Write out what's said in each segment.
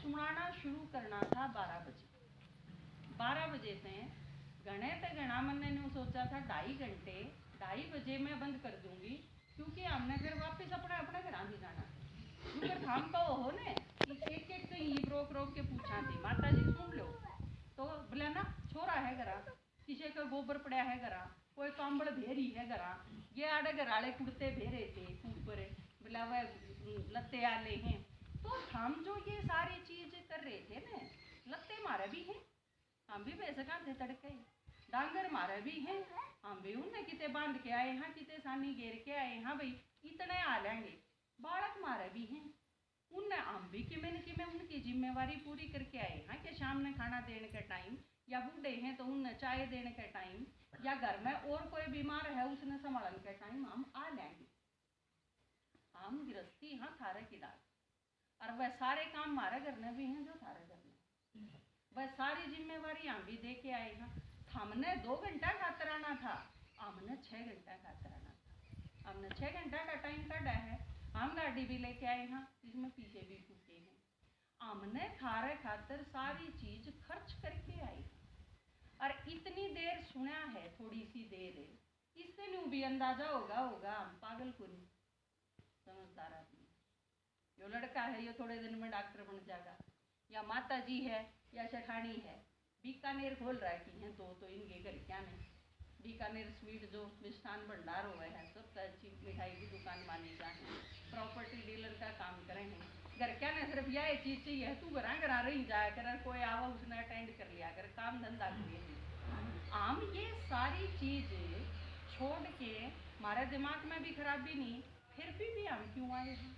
सुनाना शुरू करना था 12 बजे। 12 बजे से घने तो घना मैंने नहीं सोचा था 2.5 बजे मैं बंद कर दूंगी, क्योंकि हमने फिर वापस अपने अपने घर भी जाना। क्योंकि हम तो हो ने एक एक कहीं रोक रोक के पूछा थी, माता जी सुन लो, तो बोले ना छोरा है घरा, किसी का गोबर पड़ा है घरा, कोई कांबड़ भेरी है घरा, ये आड़े घर आले कुर्ते भेरे थे ऊपर, बोला वह लत्ते आले हैं। तो हम जो ये सारी चीज कर रहे थे ना, लत्ते मारे भी हैं, हम भी बेसका थे तड़के, डांगर मारे भी हैं, हम भी उन्हें किते बांध के आए हाँ, किते सानी घेर के आए हाँ भाई, इतने आ लेंगे। बालक मारे भी हैं, उन्हें हम भी कि मैं उनकी जिम्मेवारी पूरी करके आए हाँ, कि शाम में खाना देने का टाइम, या बूढ़े हैं तो उन्हें चाय देने का टाइम, या घर में और कोई बीमार है उसने संभालने का टाइम हम आ लेंगे। हम गृहस्थी हाँ थारे की डाल, और वह सारे काम हमारे करने भी हैं जो थारे करने, वह सारी जिम्मेवारी हम भी दे के आए हाँ। हमने 2 घंटा खातर आना था, हमने 6 घंटा खातर आना था, हमने 6 घंटा का टाइम काटा है। हम गाड़ी भी लेके आए हाँ, इसमें पीछे भी फूके हैं, हमने थारे खातर सारी चीज खर्च करके आई, और इतनी देर सुना है, थोड़ी सी देर है, इससे न्यू भी अंदाजा होगा हम पागल को नहीं, समझदार आदमी। यो लड़का है ये थोड़े दिन में डॉक्टर बन जाएगा, या माता जी है या शेखानी है, बीकानेर खोल रखी है तो इनके घर क्या नहीं, बीकानेर स्वीट जो मिष्ठान भंडार हुआ है, सबसे अच्छी मिठाई की दुकान मानी जाए, प्रॉपर्टी डीलर का काम करें हैं, घर क्या ने सिर्फ यह चीज़ चाहिए, तू घरा रही जाया कर, कोई आवा उसने अटेंड कर लिया कर, काम धंधा करिए। हम ये सारी चीज छोड़ के, हमारे दिमाग में भी खराबी नहीं, फिर भी हम क्यों आए हैं,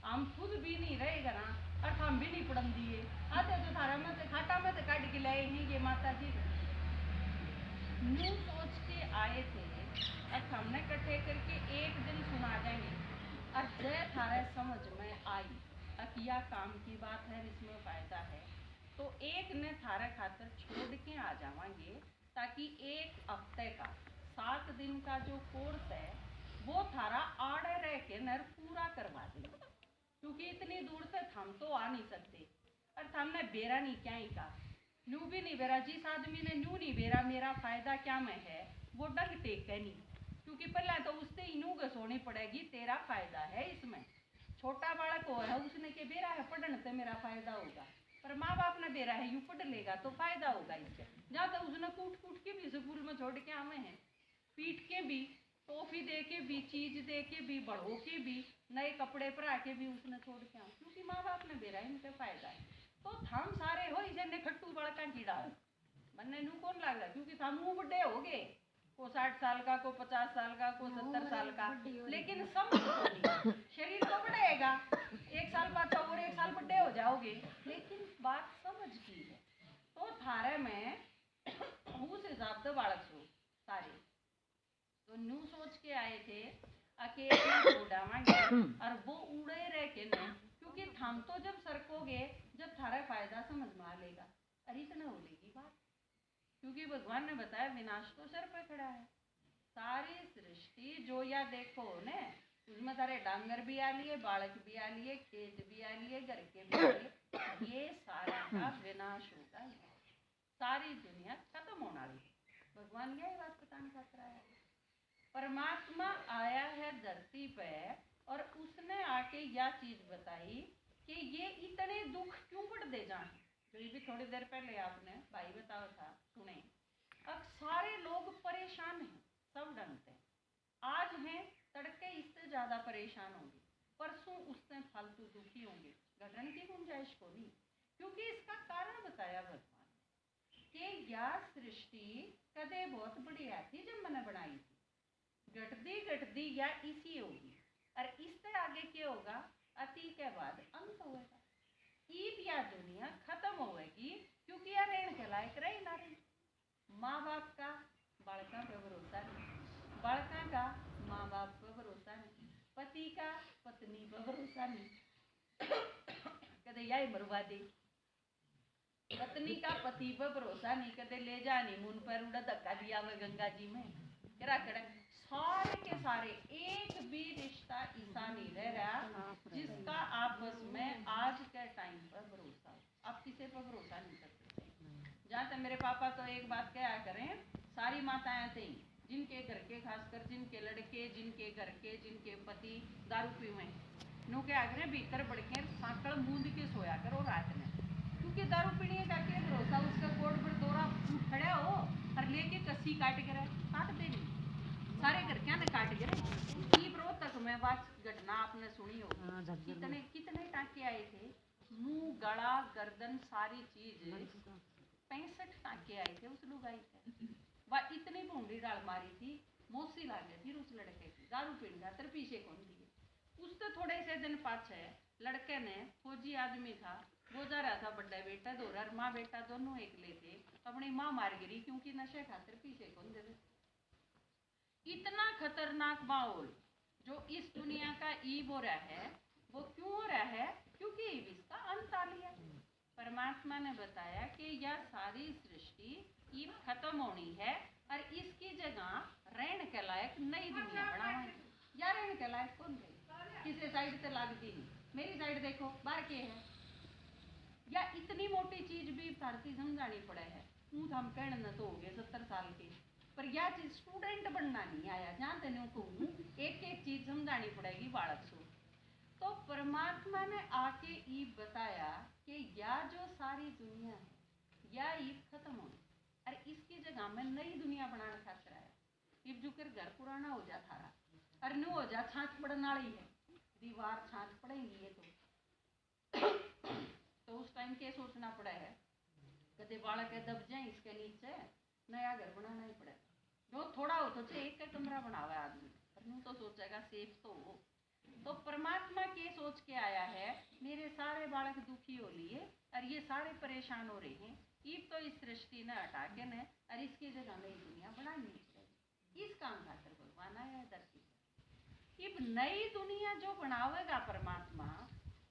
हम खुद भी नहीं रहे घर, और हम भी नहीं पढ़न दिए, आते तो थारा में से खाटा में से काट के लाए हैं ये माता जी, न्यू सोच के आए थे। अब हमने इकट्ठे करके एक दिन सुना देंगे, और जय थारे समझ में आई अकिया काम की बात है, इसमें फायदा है, तो एक ने थारे खातर छोड़ के आ जावांगे, ताकि एक हफ्ते का 7 दिन का जो कोर्स है वो थारा आड़े रह के नर पूरा करवा देंगे, क्योंकि इतनी दूर तक हम तो आ नहीं सकते, और हमने बेरा नहीं क्या ही का, न्यू भी नहीं बेरा, जिस आदमी ने न्यू नहीं बेरा मेरा फायदा क्या में है, वो डग टेक है नहीं, क्योंकि पहले तो उससे इनू घसोनी पड़ेगी, तेरा फायदा है इसमें। छोटा बालक हो है, उसने के बेरा है पढ़ने से मेरा फायदा होगा, पर माँ बाप ने बेरा है यू पढ़ लेगा तो फायदा होगा इससे। जहाँ तक उसने कूट के भी स्कूल में छोड़ के आवे हैं, पीट के भी, टॉफी दे के भी, चीज दे के भी, बढ़ो के भी, नए कपड़े पर आके भी उसने छोड़ के आवे, क्योंकि माँ बाप ने बेरा है इनका फायदा है। तो हम सारे हो इसे खट्टू बड़का कीड़ा मन्ने नू कौन लगा, क्योंकि हम मुँह बड़े हो गए, को 60 साल का, को 50 साल का, को 70 साल का, लेकिन समझ नहीं, शरीर तो बढ़ेगा, 1 साल बाद और 1 साल बड़े हो जाओगे, लेकिन बात समझ की है। तो थारे में उस हिसाब से बालक सो सारे तो न्यू सोच के आए थे अकेले उड़ावांगे, और वो उड़े रह के न, क्योंकि हम तो जब सरकोगे, जब थारा फायदा समझ में आ लेगा, अरे इतना हो लेगी बात, क्योंकि भगवान ने बताया विनाश तो सर पे खड़ा है, सारी सृष्टि जो या देखो ने, उसमें तारे डांगर भी आ लिए, बालक भी आ लिए, खेत भी आ लिए, घर के भी आ लिए, ये सारा का विनाश होगा, सारी दुनिया खत्म होने वाली है। भगवान यही बात बताने खातिर आया है, परमात्मा आया है धरती पे, और उसने आके यह चीज बताई कि ये इतने दुख क्यों बढ़ते जाए, जो भी थोड़ी देर पहले आपने भाई बताया था सुने, अब सारे लोग परेशान हैं सब ढंग से, आज हैं तड़के इससे ज्यादा परेशान होंगे, परसों उससे फालतू दुखी होंगे, घटन की गुंजाइश को नहीं, क्योंकि इसका कारण बताया भगवान कि यह सृष्टि कदे बहुत बढ़िया थी जब मैंने बनाई थी, घटती या इसी होगी, और इससे आगे क्या होगा, अति के बाद अंत होगा, ईद या दुनिया खत्म होगी, क्योंकि यह रहने के लायक रही ना रही, माँ बाप का बालका पे भरोसा नहीं, बालका का माँ बाप पे भरोसा नहीं, पति का पत्नी पे भरोसा नहीं, कदे यही मरवा दे, पत्नी का पति पे भरोसा नहीं, कदे ले जा नहीं मुन पर उड़ा धक्का दिया हुआ गंगा जी में, करा कड़ा सारे के सारे एक भी रिश्ता ऐसा नहीं रह रहा जिसका आपस में आज के टाइम पर भरोसा, तो मेरे पापा तो एक बात क्या करें, सारी माताएं थी जिनके घर के, खासकर जिनके लड़के, जिनके घर के, जिनके पति दारू पीवे, नु क्या करें भीतर बढ़ के सांकड़ मूंद के सोया करो रात में, क्योंकि दारू पीने का क्या भरोसा, उसका कोट पर दौरा खड़ा हो और लेके कस्सी काट के काट देनी, सारे घर क्या ने काट के तक में बात घटना आपने सुनी होगी। कितने कितने टाँके आए थे, मुंह, गला, गर्दन, सारी चीज, 65 टाँके आए थे उस लुगाई थे। वह इतनी भूंडी डाल मारी थी, मौसी लाग गई थी उस लड़के की, दारू पीने खातर पीछे कौन दिए। उससे थोड़े से दिन पाछे लड़के ने, फौजी आदमी था, वो जा रहा था बड़ा बेटा दौरा, माँ बेटा दोनों एक ले थे, अपनी माँ मार गिरी क्योंकि नशे खातर पीछे कौन दे। इतना खतरनाक माहौल जो इस दुनिया का ईब हो रहा है, वो क्यों हो रहा है, क्योंकि इसका अंत आ लिया। परमात्मा ने बताया कि यह सारी सृष्टि ईब खत्म होनी है और इसकी जगह रहने के लायक नई दुनिया बनाएंगे। या रहने के लायक कौन है, किसी साइड से लगती नहीं, मेरी साइड देखो बाहर के है, या इतनी मोटी चीज भी भारतीय समझानी पड़े है। हम कहने तो हो गए 70 साल के, पर यह चीज स्टूडेंट बनना नहीं आया, जहाँ तेन कहूँ एक एक चीज समझानी पड़ेगी बालक को। तो परमात्मा ने आके ये बताया कि यह जो सारी दुनिया है यह ईब खत्म होगी और इसकी जगह में नई दुनिया बनाने खातिर आया। ईब जुकर घर पुराना हो जा थारा और न्यू हो जा, छाछ पड़ने वाली है, दीवार छाछ पड़ेगी ये तो उस टाइम क्या सोचना पड़ा है, कदे बालक दब जाए इसके नीचे, नया घर बनाना ही पड़ेगा। जो थोड़ा हो तो एक का कमरा बनावा आदमी, तो सोचेगा सेफ तो हो। तो परमात्मा के सोच के आया है, मेरे सारे बालक दुखी हो लिए और ये सारे परेशान हो रहे हैं, ईब तो इस सृष्टि ने हटा के न और इसकी जगह नई दुनिया बनानी चाहिए। इस काम खातर भगवान आया है धरती पर। ईब नई दुनिया जो बनावेगा परमात्मा,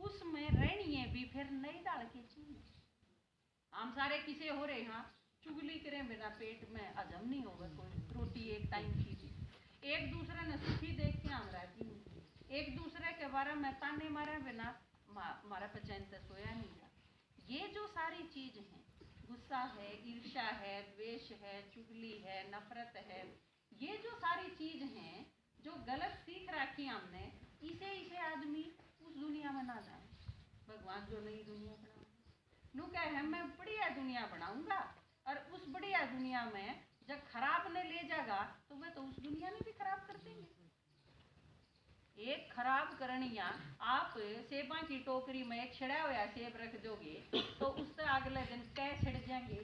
उसमें रहनी है भी फिर नई डाल के चीज। हम सारे किसे हो रहे हैं, चुगली करें बिना पेट में हजम नहीं होगा कोई, रोटी एक टाइम की थी, एक दूसरे ने सुखी देख के हम रहती नहीं, एक दूसरे के बारे में ताने मारे बिना हमारा पचैन से सोया नहीं था। ये जो सारी चीज हैं, गुस्सा है, ईर्ष्या है, द्वेष है, चुगली है, नफरत है, ये जो सारी चीज हैं जो गलत सीख रखी हमने, इसे आदमी उस दुनिया में ना जाए। भगवान जो नई दुनिया बना नू क्या है, मैं बढ़िया दुनिया बनाऊंगा और उस बढ़िया दुनिया में जब खराब ने ले जाएगा तो वह तो उस दुनिया में भी खराब कर देंगे। एक खराब करनिया, आप सेबा की टोकरी में एक छिड़ा हुआ सेब रख दोगे तो उससे अगले दिन कै छिड़ जाएंगे,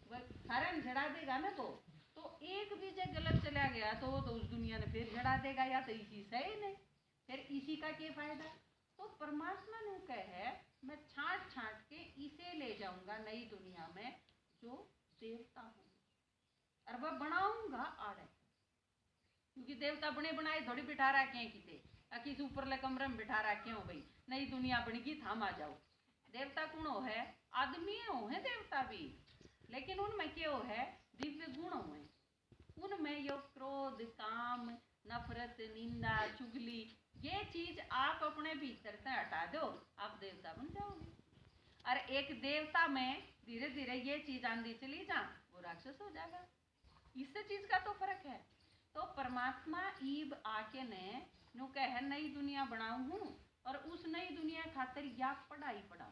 वह सारा झड़ा देगा ना। तो एक भी जब गलत चला गया तो वो तो उस दुनिया ने फिर झड़ा देगा, या तो इसी से ही नहीं, फिर इसी का क्या फायदा। तो परमात्मा ने कहे मैं छांट छांट के इसे ले जाऊंगा नई दुनिया में जो देवता होंगे और वह बनाऊंगा आड़े, क्योंकि देवता बने बनाए थोड़ी बिठा रखे हैं किते, किसी ऊपरले कमरे में बिठा रखे हो भाई नई दुनिया बनेगी थाम आ जाओ। देवता कौन हो है, आदमी हो है देवता भी, लेकिन उनमें क्या हो है, दिव्य गुण हो है, उनमें यो क्रोध, काम, नफरत, निंदा, चुगली, ये चीज आप अपने भीतर से हटा दो, आप देवता बन जाओगे। और एक देवता में धीरे धीरे ये चीज आंधी चली जा, वो राक्षस हो जाएगा। इस चीज का तो फर्क है। तो परमात्मा ईब आके ने नु कह नई दुनिया बनाऊ हूँ और उस नई दुनिया खातिर या पढ़ाई पढ़ाऊ,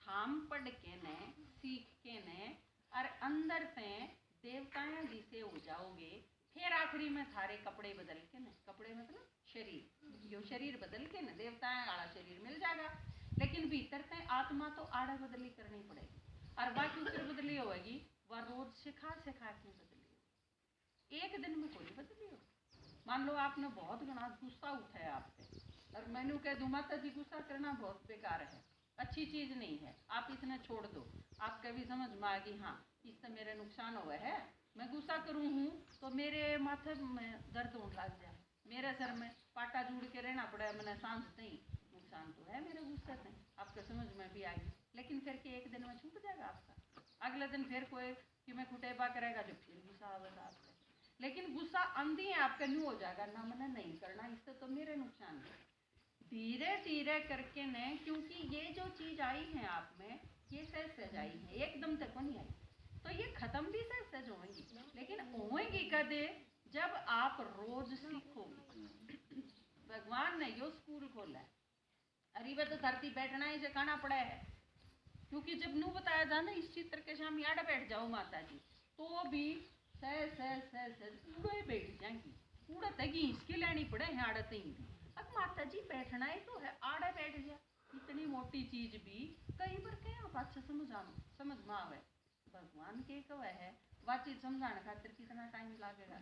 थाम पढ़ के ने सीख के ने और अंदर से देवताएं जिसे हो जाओगे। फिर आखिरी में थारे कपड़े बदल के न, कपड़े मतलब शरीर, यो शरीर बदल के न देवताएं आड़ा शरीर मिल जाएगा, लेकिन भीतर से आत्मा तो आड़ा बदली करनी पड़ेगी। और बाकी ऊपर बदली होगी वह रोज सिखा सिखा के बदली हो, एक दिन में कोई बदली हो। मान लो आपने बहुत घना गुस्सा उठाया आप पे और मैंने कह दूँ माता जी गुस्सा करना बहुत बेकार है, अच्छी चीज नहीं है, आप इसने छोड़ दो। आप कभी समझ में आ गई हाँ इससे मेरे नुकसान हुआ है, मैं गुस्सा करूँ हूँ तो मेरे माथे में दर्द होने लग जाए, मेरे सर में पाटा जुड़ के रहना पड़े, मैंने सांस नहीं, नुकसान तो है मेरे गुस्से से, आपको समझ में भी आएगी। लेकिन फिर के एक दिन में छूट जाएगा आपका, अगले दिन फिर कोई कि मैं कुटेबा करेगा जो फिर गुस्सा आवेगा आपका। लेकिन गुस्सा अंधी है आपका न्यू हो जाएगा ना, मैंने नहीं करना, इससे तो मेरे नुकसान है। धीरे धीरे करके न, क्योंकि ये जो चीज आई है आप में ये सहज सहज आई है, एकदम तक को नहीं आई, तो ये खत्म भी सहज सहज होंगी, लेकिन होंगी कदे जब आप रोज सीखोगे। भगवान ने यो स्कूल खोला है, अरे वह तो धरती बैठना ही सिखाना पड़ा है, क्योंकि जब नू बताया जा ना इस चित्र के सामने आड़ा बैठ जाओ माता जी, तो भी सहज सहज सहज सहज उड़े बैठ जाएंगी, उड़त है इसकी लेनी पड़े है आड़त ही। अब माता जी बैठना ही तो है, आड़ा बैठ जा, इतनी मोटी चीज भी कई बार क्या आप अच्छा समझ में आवे, भगवान के कव है वह चीज समझाने खातिर कितना टाइम लगेगा।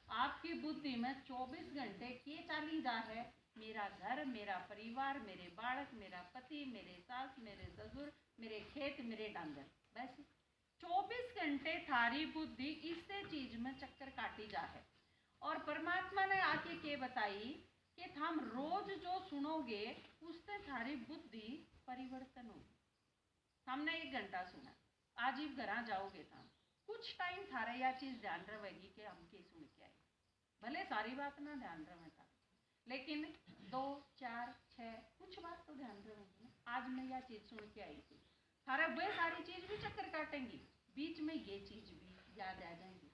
आपकी बुद्धि में 24 घंटे के चाली जा है, मेरा घर, मेरा परिवार, मेरे बालक, मेरा पति, मेरे सास, मेरे ससुर, मेरे खेत, मेरे डांगर, बस 24 घंटे थारी बुद्धि इससे चीज में चक्कर काटी जा है। और परमात्मा ने आके के बताई कि हम रोज जो सुनोगे उससे थारी बुद्धि परिवर्तन होगी। हमने 1 घंटा सुना, आज ही घर जाओगे था कुछ टाइम थारे यह चीज ध्यान रहेगी कि हम के सुन के आए, भले सारी बात ना ध्यान रहे था, लेकिन 2, 4, 6 कुछ बात तो ध्यान रहेगी ना। आज मैं यह चीज सुन के आई थी, थारा वह सारी चीज भी चक्कर काटेंगी, बीच में ये चीज भी याद आ जाएंगी।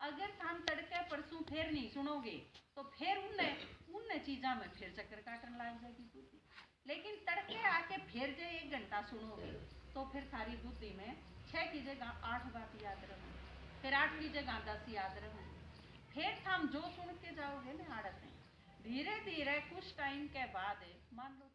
अगर हम तड़के परसों फिर नहीं सुनोगे तो फिर उन चीजा में फिर चक्कर काटने लग जाएगी बुद्धि। लेकिन तड़के आके फिर जो 1 घंटा सुनोगे तो फिर थारी बुद्धि में 6 की जगह 8 बात याद रहे, फिर 8 की जगह 10 याद रहे, फिर हम जो सुन के जाओगे ना आड़त, धीरे धीरे कुछ टाइम के बाद मान लो